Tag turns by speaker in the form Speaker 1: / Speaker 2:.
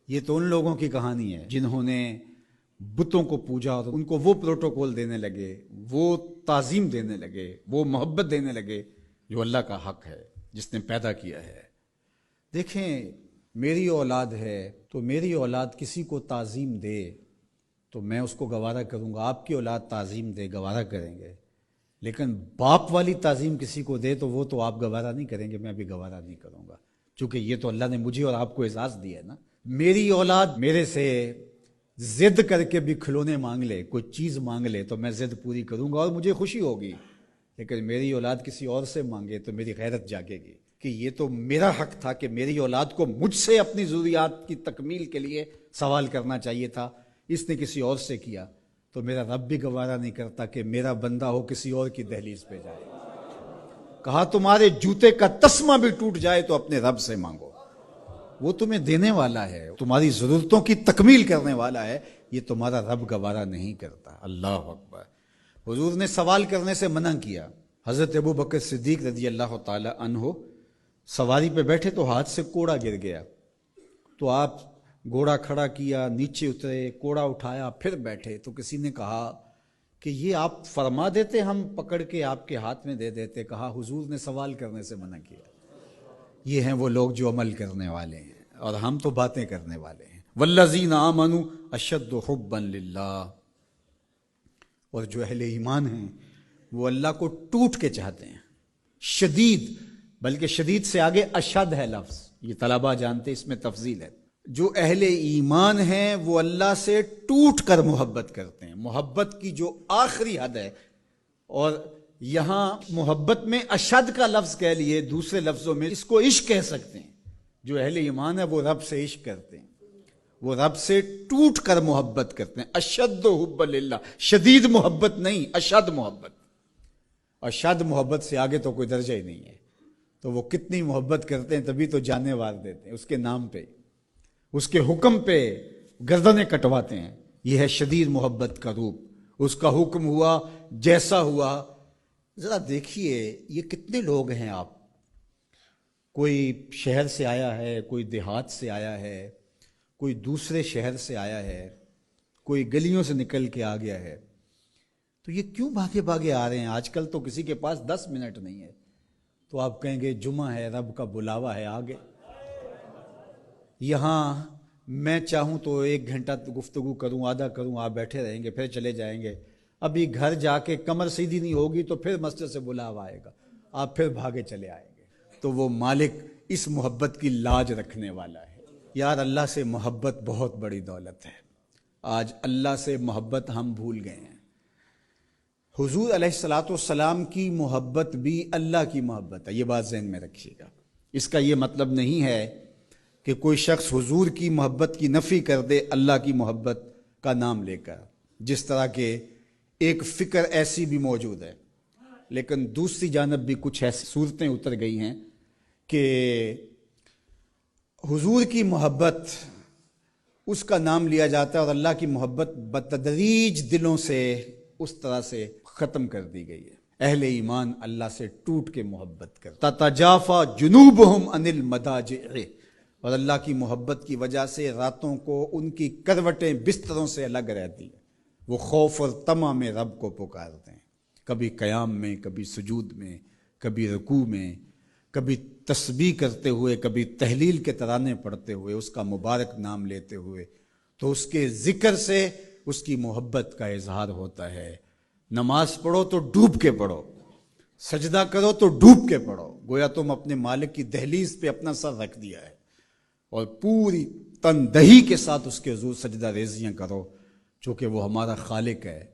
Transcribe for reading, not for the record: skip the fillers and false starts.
Speaker 1: یہ تو ان لوگوں کی کہانی ہے جنہوں نے بتوں کو پوجا اور ان کو وہ پروٹوکول دینے لگے، وہ تعظیم دینے لگے، وہ محبت دینے لگے جو اللہ کا حق ہے، جس نے پیدا کیا ہے۔ دیکھیں، میری اولاد ہے تو میری اولاد کسی کو تعظیم دے تو میں اس کو گوارا کروں گا، آپ کی اولاد تعظیم دے گوارا کریں گے، لیکن باپ والی تعظیم کسی کو دے تو وہ تو آپ گوارا نہیں کریں گے، میں بھی گوارا نہیں کروں گا، چونکہ یہ تو اللہ نے مجھے اور آپ کو اعزاز دیا ہے نا۔ میری اولاد میرے سے ضد کر کے بھی کھلونے مانگ لے، کوئی چیز مانگ لے تو میں ضد پوری کروں گا اور مجھے خوشی ہوگی، لیکن میری اولاد کسی اور سے مانگے تو میری غیرت جاگے گی کہ یہ تو میرا حق تھا کہ میری اولاد کو مجھ سے اپنی ضروریات کی تکمیل کے لیے سوال کرنا چاہیے تھا، اس نے کسی اور سے کیا تو میرا رب بھی گوارا نہیں کرتا کہ میرا بندہ ہو کسی اور کی دہلیز پہ جائے۔ کہا تمہارے جوتے کا تسمہ بھی ٹوٹ جائے تو اپنے رب سے مانگو، وہ تمہیں دینے والا ہے، تمہاری ضرورتوں کی تکمیل کرنے والا ہے، یہ تمہارا رب گوارا نہیں کرتا۔ اللہ اکبر۔ حضور نے سوال کرنے سے منع کیا۔ حضرت ابو بکر صدیق رضی اللہ تعالی عنہ سواری پہ بیٹھے تو ہاتھ سے کوڑا گر گیا، تو آپ گھوڑا کھڑا کیا، نیچے اترے، کوڑا اٹھایا، پھر بیٹھے، تو کسی نے کہا کہ یہ آپ فرما دیتے، ہم پکڑ کے آپ کے ہاتھ میں دے دیتے۔ کہا حضور نے سوال کرنے سے منع کیا۔ یہ ہیں وہ لوگ جو عمل کرنے والے ہیں اور ہم تو باتیں کرنے والے ہیں۔ والذین آمنوا اشد حبا للہ، اور جو اہل ایمان ہیں وہ اللہ کو ٹوٹ کے چاہتے ہیں، شدید، بلکہ شدید سے آگے اشد ہے لفظ، یہ طلبہ جانتے، اس میں تفضیل ہے۔ جو اہل ایمان ہیں وہ اللہ سے ٹوٹ کر محبت کرتے ہیں، محبت کی جو آخری حد ہے، اور یہاں محبت میں اشد کا لفظ کہہ لیے، دوسرے لفظوں میں اس کو عشق کہہ سکتے ہیں۔ جو اہل ایمان ہے وہ رب سے عشق کرتے ہیں، وہ رب سے ٹوٹ کر محبت کرتے ہیں۔ اشد حب للہ، شدید محبت نہیں، اشد محبت۔ اشد محبت سے آگے تو کوئی درجہ ہی نہیں ہے، تو وہ کتنی محبت کرتے ہیں، تبھی تو جانیں وار دیتے ہیں اس کے نام پہ، اس کے حکم پہ گردنیں کٹواتے ہیں۔ یہ ہے شدید محبت کا روپ۔ اس کا حکم ہوا جیسا ہوا۔ ذرا دیکھیے یہ کتنے لوگ ہیں، آپ کوئی شہر سے آیا ہے، کوئی دیہات سے آیا ہے، کوئی دوسرے شہر سے آیا ہے، کوئی گلیوں سے نکل کے آ گیا ہے، تو یہ کیوں بھاگے بھاگے آ رہے ہیں؟ آج کل تو کسی کے پاس 10 منٹ نہیں ہے، تو آپ کہیں گے جمعہ ہے، رب کا بلاوا ہے، آگے یہاں میں چاہوں تو 1 گھنٹہ گفتگو کروں، آدھا کروں، آپ بیٹھے رہیں گے، پھر چلے جائیں گے، ابھی گھر جا کے کمر سیدھی نہیں ہوگی تو پھر مسجد سے بلاوا آئے گا، آپ پھر بھاگے چلے آئیں گے۔ تو وہ مالک اس محبت کی لاج رکھنے والا ہے۔ یار اللہ سے محبت بہت بڑی دولت ہے، آج اللہ سے محبت ہم بھول گئے ہیں۔ حضور علیہ الصلاۃ والسلام کی محبت بھی اللہ کی محبت ہے، یہ بات ذہن میں رکھیے گا۔ اس کا یہ مطلب نہیں ہے کہ کوئی شخص حضور کی محبت کی نفی کر دے اللہ کی محبت کا نام لے کر، جس طرح کہ ایک فکر ایسی بھی موجود ہے، لیکن دوسری جانب بھی کچھ ایسی صورتیں اتر گئی ہیں کہ حضور کی محبت اس کا نام لیا جاتا ہے اور اللہ کی محبت بتدریج دلوں سے اس طرح سے ختم کر دی گئی ہے۔ اہل ایمان اللہ سے ٹوٹ کے محبت کرتا، تتجافا جنوبہم عن المضاجع، اور اللہ کی محبت کی وجہ سے راتوں کو ان کی کروٹیں بستروں سے الگ رہتی ہیں، وہ خوف اور طمع میں رب کو پکارتے ہیں، کبھی قیام میں، کبھی سجود میں، کبھی رکوع میں، کبھی تسبیح کرتے ہوئے، کبھی تہلیل کے ترانے پڑھتے ہوئے، اس کا مبارک نام لیتے ہوئے، تو اس کے ذکر سے اس کی محبت کا اظہار ہوتا ہے۔ نماز پڑھو تو ڈوب کے پڑھو، سجدہ کرو تو ڈوب کے پڑھو، گویا تم اپنے مالک کی دہلیز پہ اپنا سر رکھ دیا ہے، اور پوری تندہی کے ساتھ اس کے حضور سجدہ ریزیاں کرو، چونکہ وہ ہمارا خالق ہے،